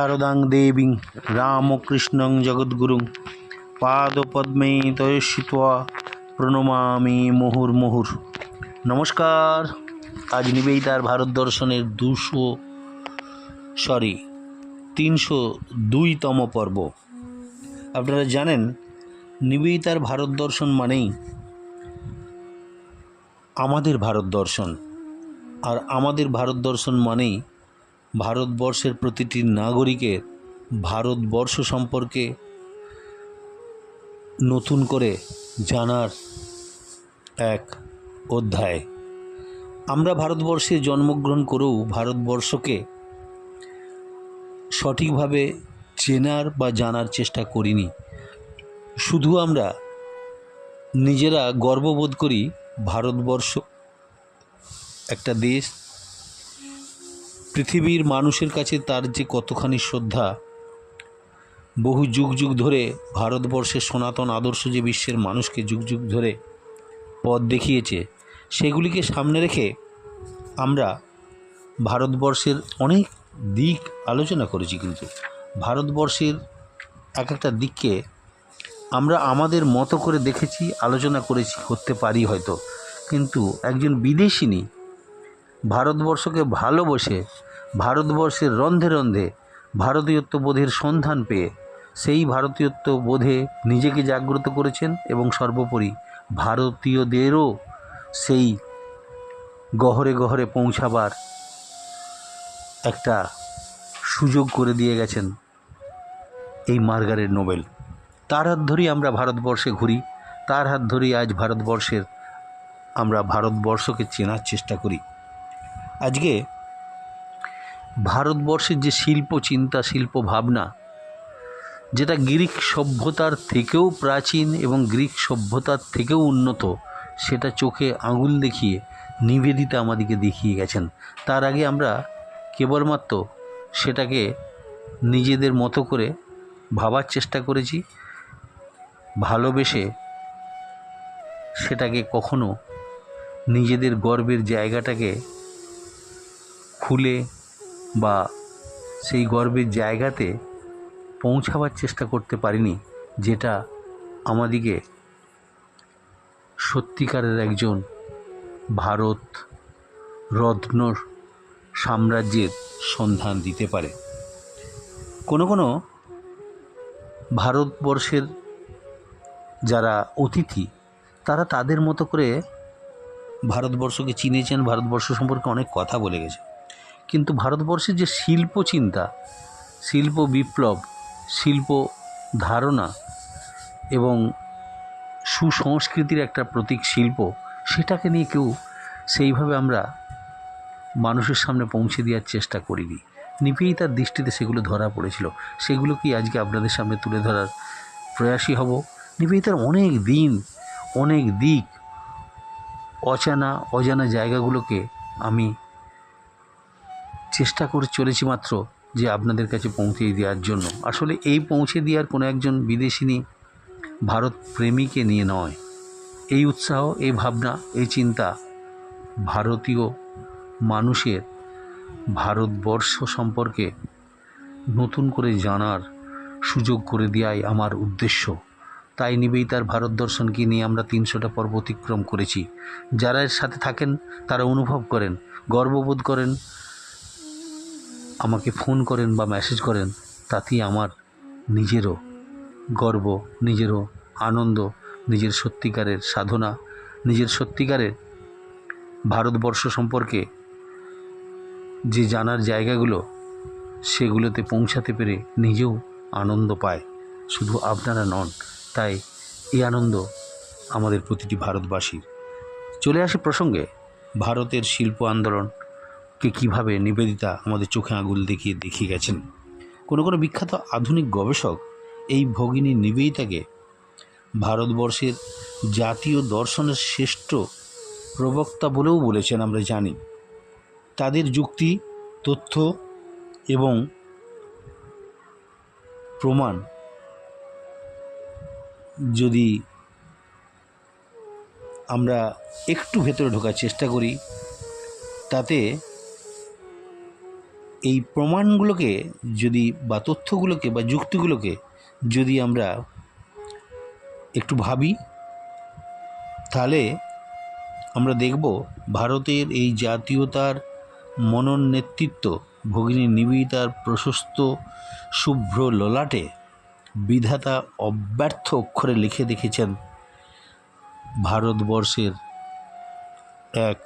শারদাং দেবীং রামকৃষ্ণং জগদ্গুরুং পাদপদ্মে তয়স্যিত্বা প্রণমামি মুহুর্মুহুর। নমস্কার। আজ নিবেদিতার ভারত দর্শনের 302তম পর্ব। আপনারা জানেন, নিবেদিতার ভারত দর্শন মানেই আমাদের ভারত দর্শন, আর আমাদের ভারত দর্শন মানেই ভারতবর্ষের প্রতিটি নাগরিকের ভারতবর্ষ সম্পর্কে নতুন করে জানার এক অধ্যায়। আমরা ভারতবর্ষে জন্মগ্রহণ করেও ভারতবর্ষকে সঠিকভাবে চেনার বা জানার চেষ্টা করিনি। শুধু আমরা নিজেরা গর্ববোধ করি ভারতবর্ষ একটা দেশ, পৃথিবীর মানুষের কাছে তার যে কতখানি শ্রদ্ধা। বহু যুগ যুগ ধরে ভারতবর্ষের সনাতন আদর্শ যে বিশ্বের মানুষকে যুগ যুগ ধরে পথ দেখিয়েছে, সেগুলিকে সামনে রেখে আমরা ভারতবর্ষের অনেক দিক আলোচনা করেছি। কিন্তু ভারতবর্ষের এক একটা দিককে আমরা আমাদের মতো করে দেখেছি, আলোচনা করেছি, করতে পারি হয়তো, কিন্তু একজন বিদেশিনী ভারতবর্ষকে ভালোবেসে ভারতবর্ষের রন্ধে রন্ধে ভারতীয়ত্ব বোধের সন্ধান পেয়ে সেই ভারতীয়ত্ব বোধে নিজেকে জাগ্রত করেছেন এবং সর্বোপরি ভারতীয়দেরও সেই গহরে গহরে পৌঁছাবার একটা সুযোগ করে দিয়ে গেছেন এই মার্গারেট নোবেল। তার হাত ধরেই আমরা ভারতবর্ষে ঘুরি, তার হাত ধরেই আজ আমরা ভারতবর্ষকে চেনার চেষ্টা করি। আজকে ভারতবর্ষের যে শিল্প চিন্তা, শিল্প ভাবনা, যেটা গ্রিক সভ্যতার থেকেও প্রাচীন এবং গ্রিক সভ্যতার থেকেও উন্নত, সেটা চোখে আঙুল দেখিয়ে নিবেদিতা আমাদেরকে দেখিয়ে গেছেন। তার আগে আমরা কেবলমাত্র সেটাকে নিজেদের মতো করে ভাবার চেষ্টা করেছি, ভালোবেসে সেটাকে কখনো নিজেদের গর্বের জায়গাটাকে খুলে বা সেই গর্বের জায়গাতে পৌঁছাবার চেষ্টা করতে পারিনি, যেটা আমাদিকে সত্যিকারের একজন ভারত রত্ন সাম্রাজ্যের সন্ধান দিতে পারে। কোনো ভারতবর্ষের যারা অতিথি, তারা তাদের মতো করে ভারতবর্ষকে চিনেছেন, ভারতবর্ষ সম্পর্কে অনেক কথা বলে গেছে। কিন্তু ভারতবর্ষের যে শিল্প চিন্তা, শিল্প বিপ্লব, শিল্প ধারণা এবং সুসংস্কৃতির একটা প্রতীক শিল্প, সেটাকে নিয়ে কেউ সেইভাবে আমরা মানুষের সামনে পৌঁছে দেওয়ার চেষ্টা করিনি। নিবেদিতার দৃষ্টিতে সেগুলো ধরা পড়েছিল, সেগুলোকেই আজকে আপনাদের সামনে তুলে ধরার প্রয়াসী হব। নিবেদিতার অনেক দিক, অজানা জায়গাগুলোকে আমি চেষ্টা করে চলেছি মাত্র যে আপনাদের কাছে পৌঁছে দেওয়ার জন্য। আসলে এই পৌঁছে দেওয়ার কোনো একজন বিদেশিনী ভারত প্রেমীকে নিয়ে নয়। এই উৎসাহ, এই ভাবনা, এই চিন্তা ভারতীয় মানুষের ভারতবর্ষ সম্পর্কে নতুন করে জানার সুযোগ করে দেওয়াই আমার উদ্দেশ্য। তাই নিবেদিতার ভারত দর্শনকে নিয়ে আমরা 300টা পর্ব অতিক্রম করেছি। যারা এর সাথে থাকেন তারা অনুভব করেন, গর্ববোধ করেন, আমাকে ফোন করেন বা মেসেজ করেন, তাতেই আমার নিজেরও গর্ব, নিজেরও আনন্দ, নিজের সত্যিকারের সাধনা, নিজের সত্যিকারের ভারতবর্ষ সম্পর্কে যে জানার জায়গাগুলো, সেগুলোতে পৌঁছাতে পেরে নিজেও আনন্দ পায়, শুধু আপনারা নন। তাই এই আনন্দ আমাদের প্রতিটি ভারতবাসীর। চলে আসে প্রসঙ্গে, ভারতের শিল্প আন্দোলনকে কীভাবে নিবেদিতা আমাদের চোখে আঙুল দেখিয়ে গেছেন। কোনো বিখ্যাত আধুনিক গবেষক এই ভগিনী নিবেদিতাকে ভারতবর্ষের জাতীয় দর্শনের শ্রেষ্ঠ প্রবক্তা বলেও বলেছেন। আমরা জানি তাদের যুক্তি, তথ্য এবং প্রমাণ যদি আমরা একটু ভেতরে ঢোকার চেষ্টা করি, তাতে এই প্রমাণগুলোকে যদি বা তথ্যগুলোকে বা যুক্তিগুলোকে যদি আমরা একটু ভাবি, তাহলে আমরা দেখব ভারতের এই জাতীয়তার মননেতৃত্ব ভগিনী নিবেদিতার প্রশস্ত শুভ্র ললাটে বিধাতা অব্যর্থ অক্ষরে লিখে দেখেছেন ভারতবর্ষের এক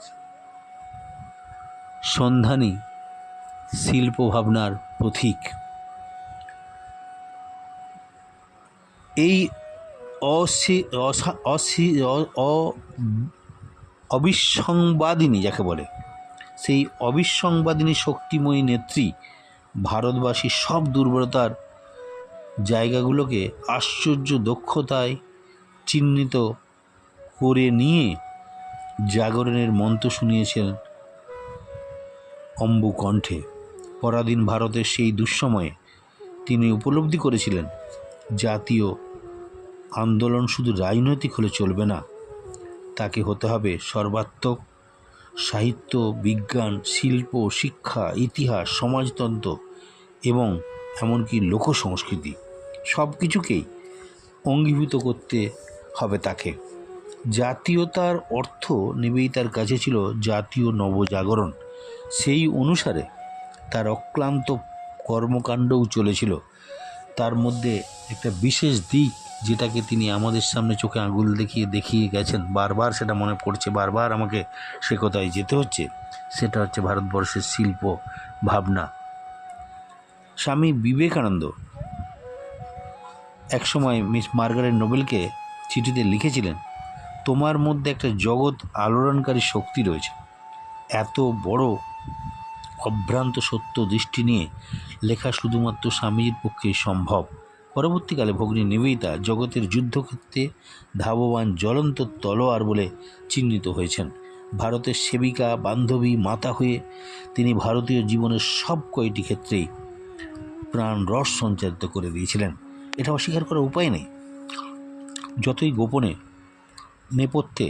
সন্ধানী শিল্প ভাবনার পথিক। এই অবিসংবাদিনী যাকে বলে, সেই অবিসংবাদিনী শক্তিময়ী নেত্রী ভারতবাসীর সব দুর্বলতার জায়গাগুলোকে আশ্চর্য দক্ষতায় চিহ্নিত করে নিয়ে জাগরণের মন্ত্র শুনিয়েছেন অম্বু কণ্ঠে। পরাধীন ভারতের সেই দুঃসময়ে তিনি উপলব্ধি করেছিলেন জাতীয় আন্দোলন শুধু রাজনৈতিক হলে চলবে না, তাকে হতে হবে সর্বাত্মক সাহিত্য, বিজ্ঞান, শিল্প, শিক্ষা, ইতিহাস, সমাজতন্ত্র এবং এমনকি লোক সংস্কৃতি সব কিছুকেই অঙ্গীভূত করতে হবে তাকে। জাতীয়তার অর্থ নিবেদিতার কাছে ছিল জাতীয় নবজাগরণ। সেই অনুসারে তার অক্লান্ত কর্মকাণ্ডও চলেছিল। তার মধ্যে একটা বিশেষ দিক যেটাকে তিনি আমাদের সামনে চোখে আঙুল দেখিয়ে গেছেন, বারবার সেটা মনে পড়ছে, বারবার আমাকে সে কথায় যেতে হচ্ছে, সেটা হচ্ছে ভারতবর্ষের শিল্প ভাবনা। স্বামী বিবেকানন্দ একসময় মিস মার্গারেট নোবেলকে চিঠিতে লিখেছিলেন, তোমার মধ্যে একটা জগৎ আলোড়নকারী শক্তি রয়েছে। এত বড় অভ্রান্ত সত্য দৃষ্টি নিয়ে লেখা শুধুমাত্র স্বামীজির পক্ষেই সম্ভব। পরবর্তীকালে ভগিনী নিবেদিতা জগতের যুদ্ধক্ষেত্রে ধাবমান জ্বলন্ত তলোয়ার বলে চিহ্নিত হয়েছেন। ভারতের সেবিকা, বান্ধবী, মাতা হয়ে তিনি ভারতীয় জীবনের সব কয়টি ক্ষেত্রেই প্রাণ রস সঞ্চারিত করে দিয়েছিলেন। এটা অস্বীকার করার উপায় নেই। যতই গোপনে নেপথ্যে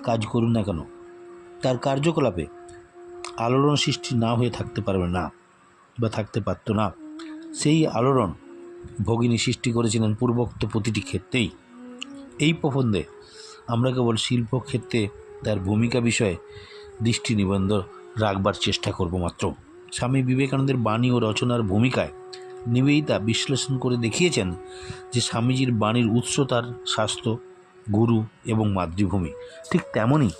কাজ করুন না কেন, তার কার্যকলাপে আলোড়ন সৃষ্টি না হয়ে থাকতে পারবে না বা থাকতে পারত না। সেই আলোড়ন ভগিনী সৃষ্টি করেছিলেন পূর্বোক্ত প্রতিটি ক্ষেত্রেই। এই প্রবন্ধে আমরা কেবল শিল্পক্ষেত্রে তার ভূমিকা বিষয়ে দৃষ্টি নিবন্ধ রাখবার চেষ্টা করব মাত্র। স্বামী বিবেকানন্দের বাণী ও রচনার ভূমিকায় নিবেদিতা বিশ্লেষণ করে দেখিয়েছেন যে স্বামীজির বাণীর উৎস তার শাস্ত্র, গুরু এবং মাতৃভূমি। ঠিক তেমনই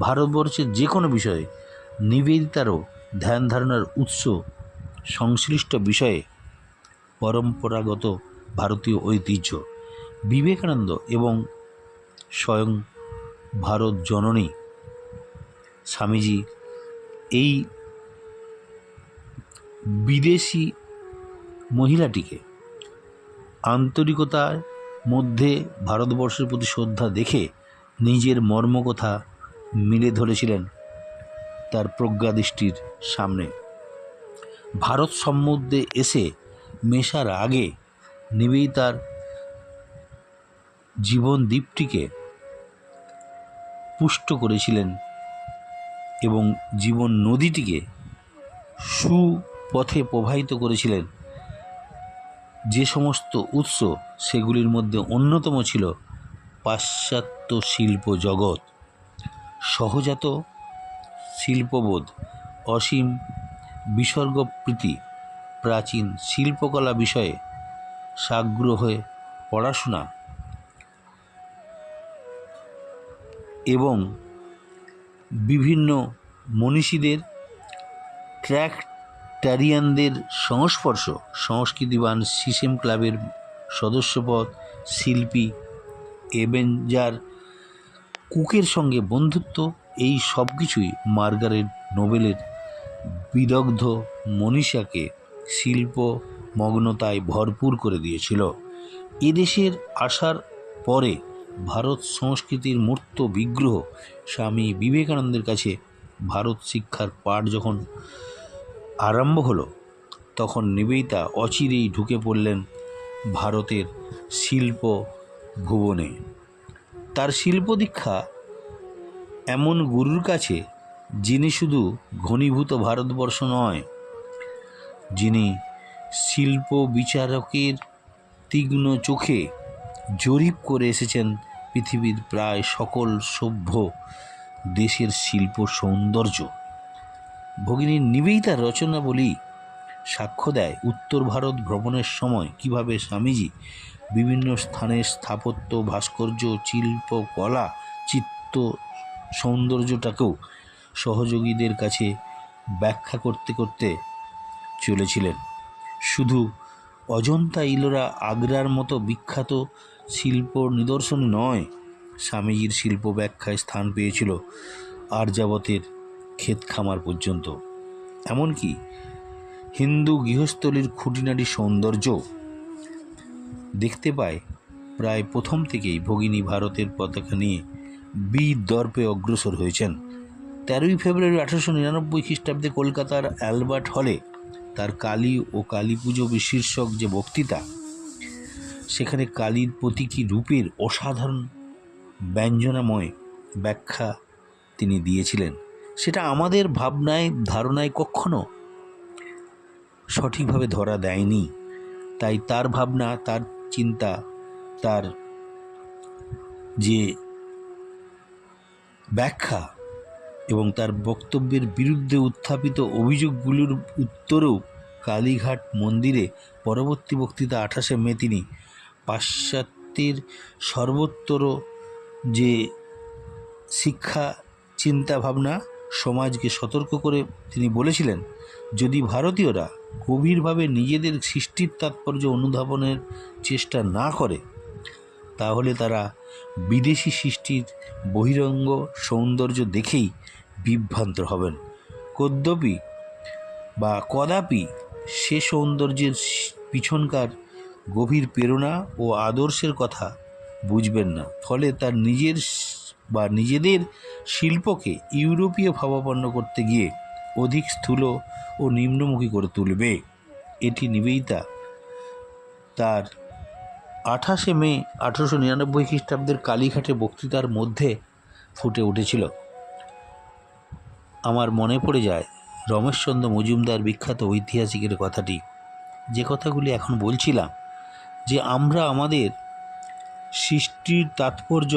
ভারতবর্ষের যে কোনো বিষয়ে নিবেদিতারও ধ্যান ধারণার উৎস সংশ্লিষ্ট বিষয়ে পরম্পরাগত ভারতীয় ঐতিহ্য। বিবেকানন্দ এবং স্বয়ং ভারত জননী স্বামীজি এই বিদেশি মহিলাটিকে আন্তরিকতার মধ্যে ভারতবর্ষের প্রতি শ্রদ্ধা দেখে নিজের মর্মকথা মিলে ধরেছিলেন তার প্রজ্ঞাদৃষ্টির সামনে। ভারত সম্বন্ধে এসে মেশার আগে নিবেদিতার জীবন দ্বীপটিকে পুষ্ট করেছিলেন এবং জীবন নদীটিকে সুপথে প্রবাহিত করেছিলেন। যে সমস্ত উৎস, সেগুলির মধ্যে অন্যতম ছিল পাশ্চাত্য শিল্প জগৎ, সহজাত শিল্পবোধ, অসীম বিসর্গপ্রীতি, প্রাচীন শিল্পকলা বিষয়ে সাগ্রহ হয়ে পড়াশোনা এবং বিভিন্ন মনীষীদের, ট্র্যাক্টারিয়ানদের সংস্পর্শ, সংস্কৃতিবান সিসেম ক্লাবের সদস্যপদ, শিল্পী এবেঞ্জার কুকের সঙ্গে বন্ধুত্ব, এই সব কিছুই মার্গারেট নোবেলের বিদগ্ধ মনীষাকে শিল্প মগ্নতায় ভরপুর করে দিয়েছিল। এদেশের আসার পরে ভারত সংস্কৃতির মূর্ত বিগ্রহ স্বামী বিবেকানন্দের কাছে ভারত শিক্ষার পাঠ যখন আরম্ভ হলো, তখন নিবেদিতা অচিরেই ঢুকে পড়লেন ভারতের শিল্প ভুবনে। তার শিল্প দীক্ষা এমন গুরুর কাছে যিনি শুধু ঘনীভূত ভারতবর্ষ নয়, যিনি শিল্প বিচারকের তীক্ষ্ণ চোখে জরিপ করে এসেছেন পৃথিবীর প্রায় সকল সভ্য দেশের শিল্প সৌন্দর্য। ভগিনী নিবেদিতার রচনাবলী সাক্ষ্য দেয় উত্তর ভারত ভ্রমণের সময় কিভাবে স্বামীজি বিভিন্ন স্থানের স্থাপত্য, ভাস্কর্য, শিল্প, কলা, চিত্র সৌন্দর্যটাকেও সহযোগীদের কাছে ব্যাখ্যা করতে করতে চলেছিলেন। শুধু অজন্তা, ইলোরা, আগ্রার মতো বিখ্যাত শিল্প নিদর্শন নয়, স্বামীজির শিল্প ব্যাখ্যায় স্থান পেয়েছিল আর্যাবতের ক্ষেত খামার পর্যন্ত। এমনকি হিন্দু গৃহস্থলীর খুঁটিনাটি সৌন্দর্য দেখতে পায়। প্রায় প্রথম থেকেই ভগিনী ভারতের পতাকা নিয়ে বীর দর্পে অগ্রসর হয়েছেন। 13ই ফেব্রুয়ারি 1899 খ্রিস্টাব্দে কলকাতার অ্যালবার্ট হলে তার কালী ও কালী পুজো শীর্ষক যে বক্তৃতা, সেখানে কালীর প্রতীকী রূপের অসাধারণ ব্যঞ্জনাময় ব্যাখ্যা তিনি দিয়েছিলেন। সেটা আমাদের ভাবনায়, ধারণায় কখনো সঠিকভাবে ধরা দেয়নি। তাই তার ভাবনা, তার চিন্তা, তার যে ব্যাখ্যা এবং তার বক্তব্যের বিরুদ্ধে উত্থাপিত অভিযোগগুলোর উত্তরেও কালীঘাট মন্দিরে পরবর্তী বক্তৃতা 28শে মে তিনি পাশ্চাত্যের সর্বোত্তর যে শিক্ষা, চিন্তা ভাবনা, সমাজকে সতর্ক করে তিনি বলেছিলেন, যদি ভারতীয়রা গভীরভাবে নিজেদের সৃষ্টির তাৎপর্য অনুধাবনের চেষ্টা না করে, তাহলে তারা বিদেশি সৃষ্টির বহিরঙ্গ সৌন্দর্য দেখেই বিভ্রান্ত হবেন। কদাপি সে সৌন্দর্যের পিছনকার গভীর প্রেরণা ও আদর্শের কথা বুঝবেন না। ফলে তার নিজেদের শিল্পকে ইউরোপীয় ভাবাপন্ন করতে গিয়ে অধিক স্থূল ও নিম্নমুখী করে তুলবে। এটি নিবেদিতা তার 28শে মে 1899 খ্রিস্টাব্দের কালীঘাটে বক্তৃতার মধ্যে ফুটে উঠেছিল। আমার মনে পড়ে যায় রমেশচন্দ্র মজুমদার বিখ্যাত ঐতিহাসিকের কথাটি, যে কথাগুলি এখন বলছিলাম, যে আমরা আমাদের সৃষ্টির তাৎপর্য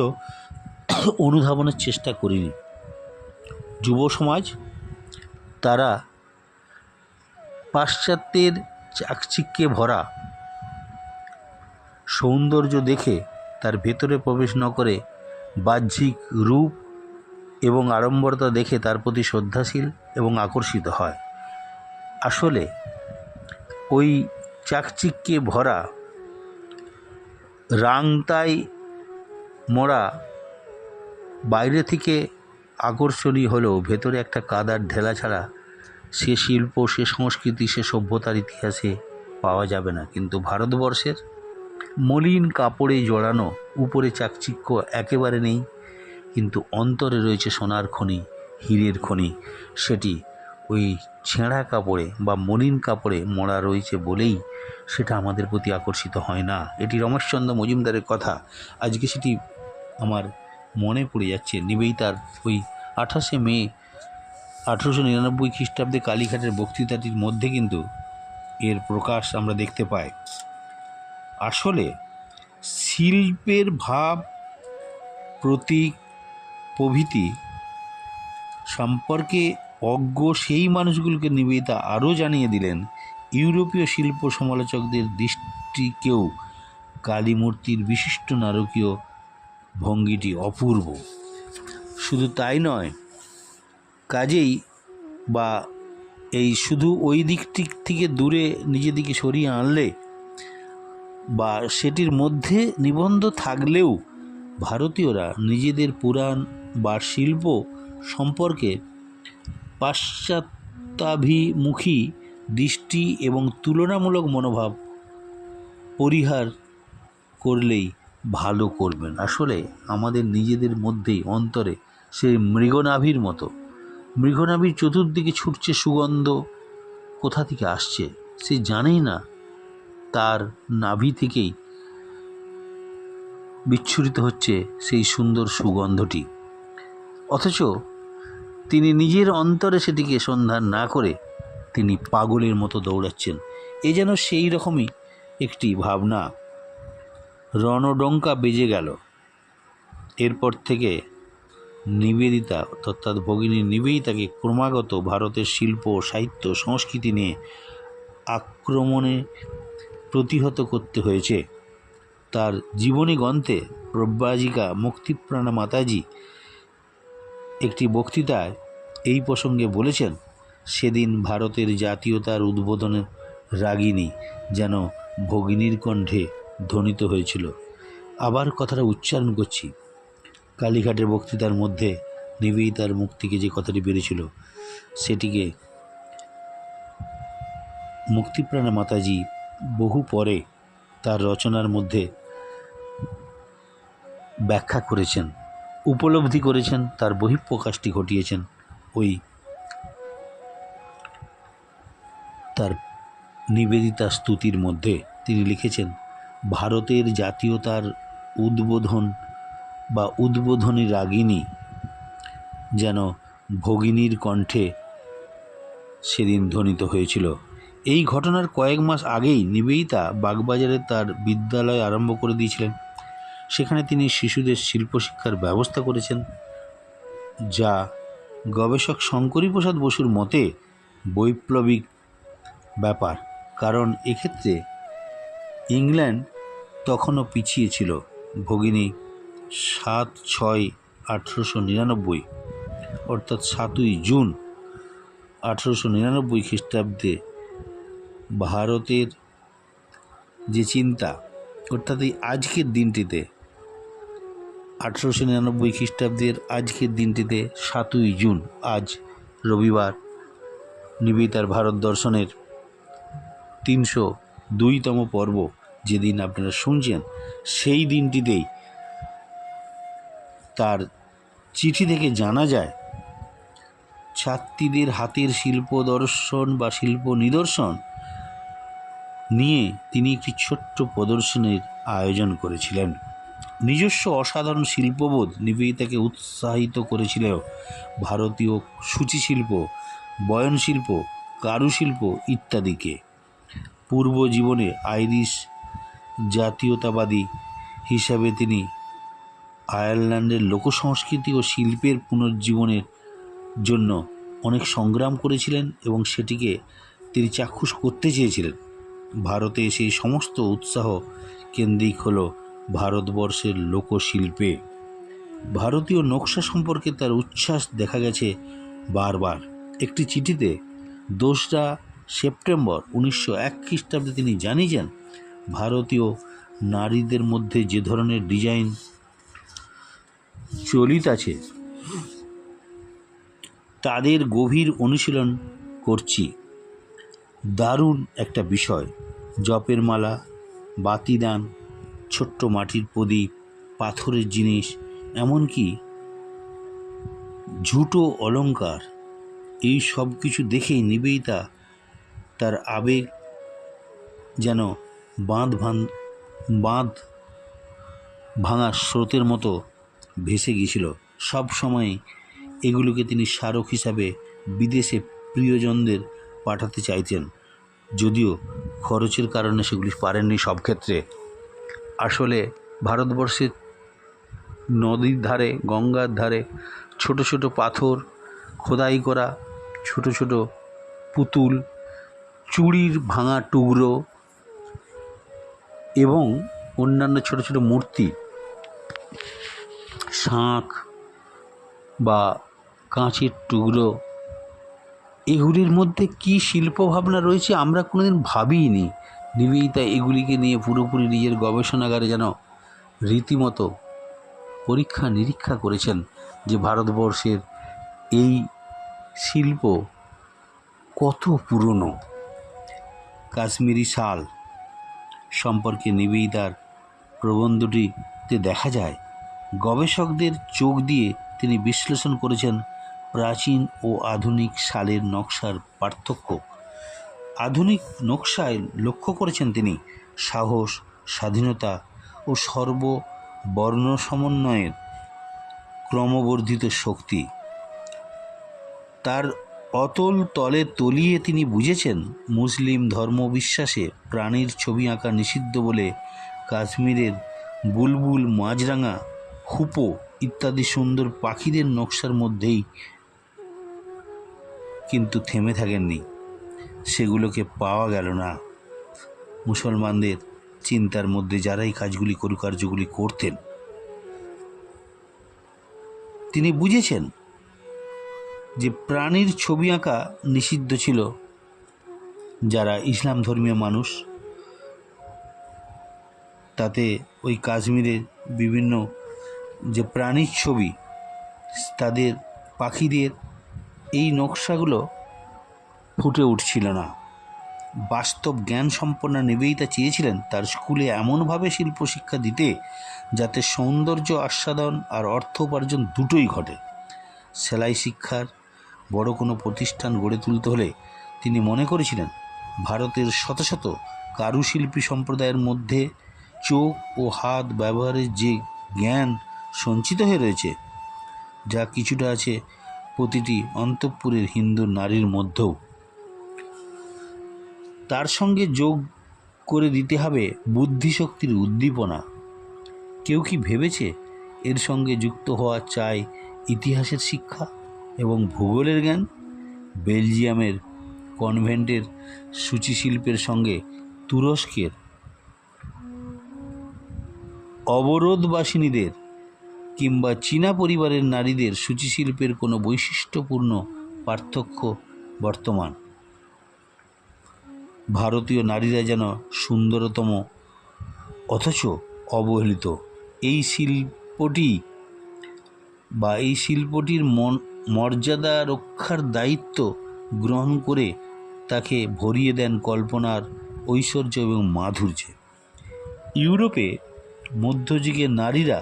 অনুধাবনের চেষ্টা করিনি। যুব সমাজ তারা পাশ্চাত্যের চাকচিক্যে ভরা সৌন্দর্য দেখে তার ভেতরে প্রবেশ ন করে বাহ্যিক রূপ এবং আড়ম্বরতা দেখে তার প্রতি শ্রদ্ধাশীল এবং আকর্ষিত হয়। আসলে ওই চাকচিক্যে ভরা রাংতাই মোড়া বাইরে থেকে আকর্ষণীয় হলেও ভেতরে একটা কাদার ঢেলা ছাড়া সে শিল্প, সে সংস্কৃতি, সে সভ্যতার ইতিহাসে পাওয়া যাবে না। কিন্তু ভারতবর্ষের মলিন কাপড়ে জড়ানো উপরে চাকচিক্য একেবারে নেই, কিন্তু অন্তরে রয়েছে সোনার খনি, হীরের খনি। সেটি ওই ছেঁড়া কাপড়ে বা মলিন কাপড়ে মোড়া রয়েছে বলেই সেটা আমাদের প্রতি আকর্ষিত হয় না। এটি রমেশচন্দ্র মজুমদারের কথা। আজকে সেটি আমার মনে পড়ে যাচ্ছে। নিবেদিতার ওই 28শে মে 1899 খ্রিস্টাব্দে কালীঘাটের বক্তৃতাটির মধ্যে কিন্তু এর প্রকাশ আমরা দেখতে পাই। আসলে শিল্পের ভাব, প্রতীক প্রভৃতি সম্পর্কে অজ্ঞ সেই মানুষগুলোকে নিবেদিতা আরও জানিয়ে দিলেন, ইউরোপীয় শিল্প সমালোচকদের দৃষ্টিকেও কালী মূর্তির বিশিষ্ট নারকীয় ভঙ্গিটি অপূর্ব। শুধু তাই নয়, কাজেই বা এই শুধু ওই দিকটি থেকে দূরে নিজেদিকে সরিয়ে আনলে বা সেটির মধ্যে নিবন্ধ থাকলেও ভারতীয়রা নিজেদের পুরাণ বা শিল্প সম্পর্কে পাশ্চাত্যাভিমুখী দৃষ্টি এবং তুলনামূলক মনোভাব পরিহার করলেই ভালো করবেন। আসলে আমাদের নিজেদের মধ্যেই অন্তরে সেই মৃগনাভির মতো, মৃগনাভির চতুর্দিকে ছুটছে সুগন্ধ, কোথা থেকে আসছে সে জানেই না, তার নাভি থেকেই বিচ্ছুরিত হচ্ছে সেই সুন্দর সুগন্ধটি। অথচ তিনি নিজের অন্তরে সেটিকে সন্ধান না করে তিনি পাগলের মতো দৌড়াচ্ছেন। এ যেন সেই রকমই একটি ভাবনা। রণডঙ্কা বেজে গেল। এরপর থেকে নিবেদিতা অর্থাৎ ভগিনী নিবেদিতাকে ক্রমাগত ভারতের শিল্প, সাহিত্য, সংস্কৃতি নিয়ে আক্রমণে প্রতিহত করতে হয়েছে। তার জীবনী গ্রন্থে প্রব্রাজিকা মুক্তিপ্রাণা মাতাজি একটি বক্তৃতায় এই প্রসঙ্গে বলেছেন, সেদিন ভারতের জাতীয়তার উদ্বোধনের রাগিনী যেন ভগিনীর কণ্ঠে ধ্বনিত হয়েছিল। আবার কথাটা উচ্চারণ করছি। কালীঘাটের বক্তৃতার মধ্যে নিবেদিতার মুখ থেকে যে কথাটি বেরিয়েছিল সেটিকে মুক্তিপ্রাণা মাতাজি বহু পরে তার রচনার মধ্যে ব্যাখ্যা করেছেন, উপলব্ধি করেছেন, তার বহিঃপ্রকাশটি ঘটিয়েছেন ওই তার নিবেদিতা স্তুতির মধ্যে। তিনি লিখেছেন, ভারতের জাতীয়তার উদ্বোধন বা উদ্বোধনী রাগিনী যেন ভগিনীর কণ্ঠে সেদিন ধ্বনিত হয়েছিল। এই ঘটনার কয়েক মাস আগেই নিবেদিতা বাগবাজারে তার বিদ্যালয় আরম্ভ করে দিয়েছিলেন। সেখানে তিনি শিশুদের শিল্পশিক্ষার ব্যবস্থা করেছেন, যা গবেষক শঙ্করী প্রসাদ বসুর মতে বৈপ্লবিক ব্যাপার। কারণ এক্ষেত্রে ইংল্যান্ড তখনও পিছিয়ে ছিল। ভগিনী 7/6/1899 অর্থাৎ 7ই জুন 1899 খ্রিস্টাব্দে ভারতের যে চিন্তা, অর্থাৎ এই আজকের দিনটিতে 1899 খ্রিস্টাব্দের আজকের দিনটিতে 7ই জুন, আজ রবিবার, নিবেদিতার ভারত দর্শনের 302তম পর্ব যেদিন আপনারা শুনছেন, সেই দিনটিতেই তার চিঠি থেকে জানা যায় ছাত্রীদের হাতের শিল্প দর্শন বা শিল্প নিদর্শন নিয়ে তিনি একটি ছোট্ট প্রদর্শনীর আয়োজন করেছিলেন। নিজস্ব অসাধারণ শিল্পবোধ নিবেদিতাকে উৎসাহিত করেছিল ভারতীয় সূচিশিল্প, বয়নশিল্প, কারুশিল্প ইত্যাদিকে। পূর্ব জীবনে আইরিশ জাতীয়তাবাদী হিসাবে তিনি আয়ারল্যান্ডের লোকসংস্কৃতি ও শিল্পের পুনর্জীবনের জন্য অনেক সংগ্রাম করেছিলেন এবং সেটিকে তিনি চাক্ষুষ করতে চেয়েছিলেন। ভারতে সেই সমস্ত উৎসাহ কেন্দ্রিক হল ভারতবর্ষের লোকশিল্পে। ভারতীয় নকশা সম্পর্কে তার উচ্ছ্বাস দেখা গেছে বারবার। একটি চিঠিতে 2রা সেপ্টেম্বর 1901 খ্রিস্টাব্দে তিনি জানিয়েছেন, ভারতীয় নারীদের মধ্যে যে ধরনের ডিজাইন চলিত আছে তাদের গভীর অনুশীলন করছি। দারুণ একটা বিষয়। জপের মালা, বাতিদান, ছোট্ট মাটির প্রদীপ, পাথরের জিনিস, এমনকি ঝুটো অলঙ্কার, এই সব কিছু দেখেই নিবেদিতা তার আবেগ যেন বাঁধ ভাঙা স্রোতের মতো ভেসে গিয়েছিল। সব সময় এগুলোকে তিনি স্মারক হিসাবে বিদেশে প্রিয়জনদের পাঠাতে চাইতেন, যদিও খরচের কারণে সেগুলি পারেননি সব ক্ষেত্রে। আসলে ভারতবর্ষের নদীর ধারে, গঙ্গার ধারে ছোট ছোট পাথর খোদাই করা, ছোট ছোট পুতুল, চুড়ির ভাঙা টুকরো এবং অন্যান্য ছোট ছোট মূর্তি, শাঁখ বা কাঁচের টুকরো, এগুলির মধ্যে কি শিল্পভাবনা রয়েছে আমরা কোনোদিন ভাবিনি। নিবেদিতা এগুলিকে নিয়ে পুরোপুরি নিজের গবেষণাগারে যেন রীতিমতো পরীক্ষা নিরীক্ষা করেছেন যে ভারতবর্ষের এই শিল্প কত পুরনো। কাশ্মীরি শাল সম্পর্কে নিবেদিতার প্রবন্ধটিতে দেখা যায়, গবেষকদের চোখ দিয়ে তিনি বিশ্লেষণ করেছেন প্রাচীন ও আধুনিক শালের নকশার পার্থক্য। আধুনিক নকশায় লক্ষ্য করেছেন তিনি সাহস, স্বাধীনতা ও সর্ববর্ণ সমন্বয়ের ক্রমবর্ধিত শক্তি। তার অতল তলে তলিয়ে তিনি বুঝেছেন মুসলিম ধর্মবিশ্বাসে প্রাণীর ছবি আঁকা নিষিদ্ধ বলে কাশ্মীরের বুলবুল, মাছরাঙা, হুপো ইত্যাদি সুন্দর পাখিদের নকশার মধ্যেই কিন্তু থেমে থাকেননি, সেগুলোকে পাওয়া গেল না। মুসলমানদের চিন্তার মধ্যে যারা এই কাজগুলি কারুকার্যগুলি করতেন, তিনি বুঝেছেন যে প্রাণীর ছবি আঁকা নিষিদ্ধ ছিল। যারা ইসলাম ধর্মীয় মানুষ, তাতে ওই কাশ্মীরের বিভিন্ন যে প্রাণীর ছবি, তাদের পাখিদের এই নকশাগুলো ফুটে উঠছিল না। বাস্তব জ্ঞান সম্পন্ন নিবেদিতা চেয়েছিলেন তার স্কুলে এমনভাবে শিল্প শিক্ষা দিতে যাতে সৌন্দর্য আস্বাদন আর অর্থ উপার্জন দুটোই ঘটে। সেলাই শিক্ষার বড় কোনো প্রতিষ্ঠান গড়ে তুলতে হলে তিনি মনে করেছিলেন ভারতের শত শত কারুশিল্পী সম্প্রদায়ের মধ্যে চোখ ও হাত ব্যবহারের যে জ্ঞান সঞ্চিত হয়ে রয়েছে, যা কিছুটা আছে প্রতিটি অন্তঃপুরের হিন্দু নারীর মধ্যেও, তার সঙ্গে যোগ করে দিতে হবে বুদ্ধিশক্তির উদ্দীপনা। কেউ কি ভেবেছে এর সঙ্গে যুক্ত হওয়া চাই ইতিহাসের শিক্ষা এবং ভূগোলের জ্ঞান? বেলজিয়ামের কনভেন্টের সূচিশিল্পের সঙ্গে তুরস্কের অবরোধবাসিনীদের কিংবা চীনা পরিবারের নারীদের সূচিশিল্পের কোনো বৈশিষ্ট্যপূর্ণ পার্থক্য বর্তমান। ভারতীয় নারীরা যেন সুন্দরতম অথচ অবহেলিত। এই শিল্পটির মর্যাদা রক্ষার দায়িত্ব গ্রহণ করে তাকে ভরিয়ে দেন কল্পনার ঐশ্বর্য এবং মাধুর্যে। ইউরোপে মধ্যযুগের নারীরা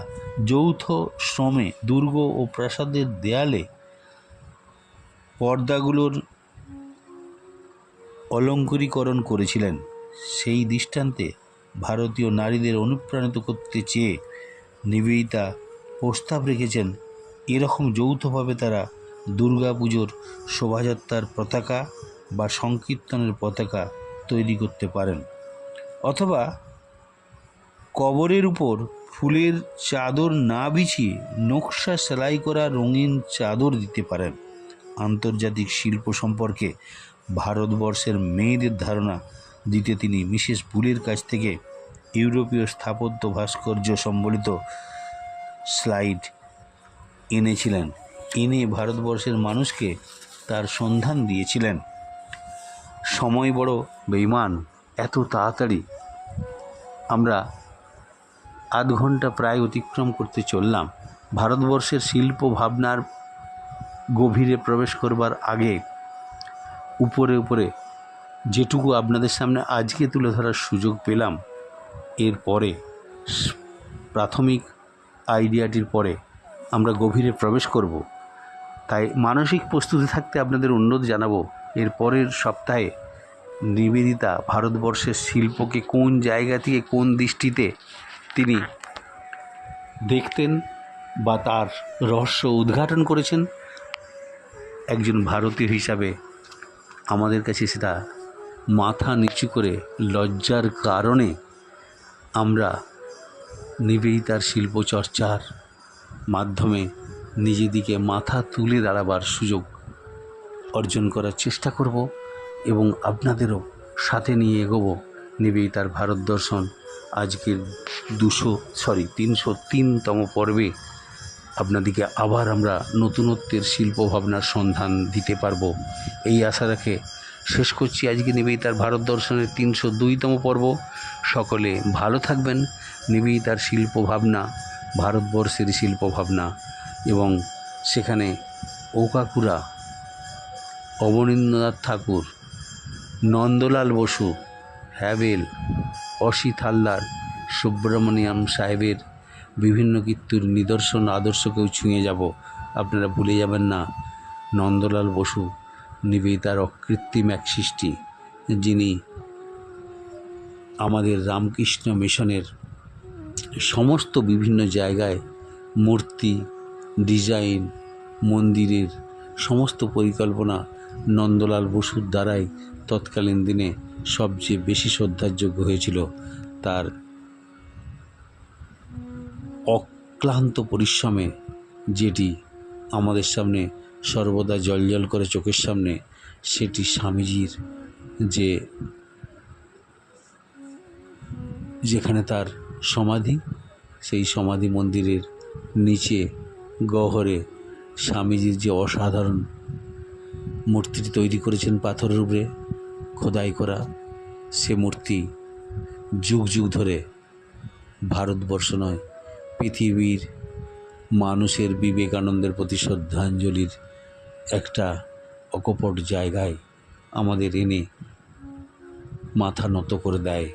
যৌথ শ্রমে দুর্গ ও প্রাসাদের দেয়ালে পর্দাগুলোর অলঙ্করীকরণ করেছিলেন। সেই দৃষ্টান্তে ভারতীয় নারীদের অনুপ্রাণিত করতে চেয়ে নিবেদিতা প্রস্তাব রেখেছেন এরকম যৌথভাবে তারা দুর্গাপুজোর শোভাযাত্রার পতাকা বা সংকীর্তনের পতাকা তৈরি করতে পারেন, অথবা কবরের উপর ফুলের চাদর না বিছিয়ে নকশা সেলাই করা রঙিন চাদর দিতে পারেন। আন্তর্জাতিক শিল্প সম্পর্কে ভারতবর্ষের মেয়েদের ধারণা দিতে তিনি মিসেস বুলের কাছ থেকে ইউরোপীয় স্থাপত্য ভাস্কর্য সম্বলিত স্লাইড এনেছিলেন। এনে ভারতবর্ষের মানুষকে তার সন্ধান দিয়েছিলেন। সময় বড় বেঈমান, এত তাড়াতাড়ি আমরা আধ ঘন্টা প্রায় অতিক্রম করতে চললাম। ভারতবর্ষের শিল্প ভাবনার গভীরে প্রবেশ করবার আগে উপরে উপরে যেটুকু আপনাদের সামনে আজকে তুলে ধরার সুযোগ পেলাম, এরপরে প্রাথমিক আইডিয়াটির পরে আমরা গভীরে প্রবেশ করব। তাই মানসিক প্রস্তুতি থাকতে আপনাদের অনুরোধ জানাবো, এর পরের সপ্তাহে নিবেদিতা ভারতবর্ষের শিল্পকে কোন জায়গা থেকে কোন দৃষ্টিতে তিনি দেখতেন বা তার রহস্য উদ্ঘাটন করেছেন, একজন ভারতীয় হিসাবে আমাদের কাছে সেটা মাথা নিচু করে লজ্জার কারণে আমরা নিবেদিতার শিল্পচর্চার মাধ্যমে নিজেদিকে মাথা তুলে দাঁড়াবার সুযোগ অর্জন করার চেষ্টা করব এবং আপনাদেরও সাথে নিয়ে এগোবো। নিবেদিতার ভারত দর্শন আজকের 303তম পর্বে আপনাদেরকে আবার আমরা নতুনত্বের শিল্প ভাবনার সন্ধান দিতে পারবো, এই আশা রেখে শেষ করছি আজকে নিবেদিতার ভারত দর্শনের 302তম পর্ব। সকলে ভালো থাকবেন। নিবেদিতার শিল্প ভাবনা, ভারতবর্ষের শিল্প ভাবনা, এবং সেখানে ওকাকুরা, অবনীন্দ্রনাথ ঠাকুর, নন্দলাল বসু, হ্যাভেল, অসিত হালদার, সুব্রমণিয়াম সাহেবের বিভিন্ন কীর্তির নিদর্শন আদর্শকেও ছুঁয়ে যাব। আপনারা ভুলে যাবেন না, নন্দলাল বসু নিবেদিতার অকৃত্রিম এক সৃষ্টি, যিনি আমাদের রামকৃষ্ণ মিশনের সমস্ত বিভিন্ন জায়গায় মূর্তি, ডিজাইন, মন্দিরের সমস্ত পরিকল্পনা নন্দলাল বসুর দ্বারাই তৎকালীন দিনে সবচেয়ে বেশি শ্রদ্ধার যোগ্য হয়েছিল। তার অক্লান্ত পরিশ্রমে যেটি আমাদের সামনে সর্বদা জ্বলজ্বল করে চোখের সামনে, সেটি স্বামীজির যেখানে তার সমাধি, সেই সমাধি মন্দিরের নিচে গহ্বরে স্বামীজির যে অসাধারণ মূর্তিটি তৈরি করেছেন পাথরের উপরে খোদাই করা, সে মূর্তি যুগ যুগ ধরে ভারতবর্ষ নয়, পৃথিবীর মানুষের বিবেকানন্দের প্রতি শ্রদ্ধাঞ্জলির একটা অকপট জায়গায় আমাদের এনে মাথা নত করে দেয়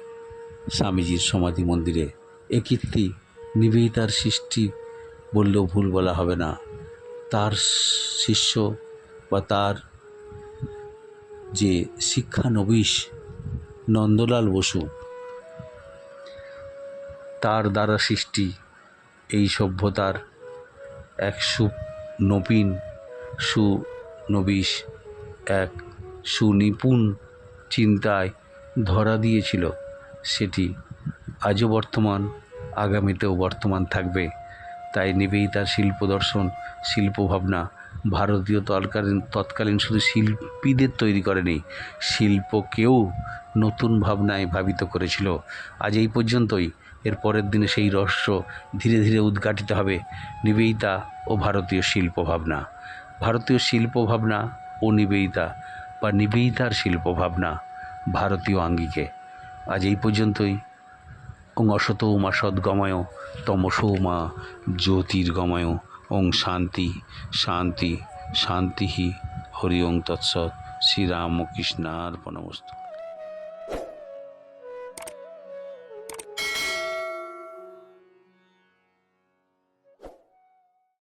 স্বামীজির সমাধি মন্দিরে। এ কীর্তি নিবেদিতার সৃষ্টি বললেও ভুল বলা হবে না। তার শিষ্য বা তার যে শিক্ষানবিশ নন্দলাল বসু, তার দ্বারা সৃষ্টি এই সভ্যতার এক সুনবীশ এক সুনিপুণ চিন্তায় ধরা দিয়েছিল, সেটি আজও বর্তমান, আগামীতেও বর্তমান থাকবে। তাই নিবেদিতার শিল্প দর্শন, শিল্পভাবনা ভারতীয় তৎকালীন শুধু শিল্পীদের তৈরি করেনি, শিল্পকেও নতুন ভাবনায় ভাবিত করেছিল। আজ এই পর্যন্তই। এর পরের দিনে সেই রহস্য ধীরে ধীরে উদ্ঘাটিত হবে। নিবেদিতা ও ভারতীয় শিল্পভাবনা, ভারতীয় শিল্পভাবনা ও নিবেদিতা বা নিবেদিতার শিল্পভাবনা ভারতীয় আঙ্গিকে। আজ এই পর্যন্তই। ওং অসতো মা সদ্গময় তমসো মা জ্যোতির্গময়। ওং শান্তি শান্তি শান্তি। হরি ওং তৎসৎ। শ্রীরামকৃষ্ণার্পণমস্তু।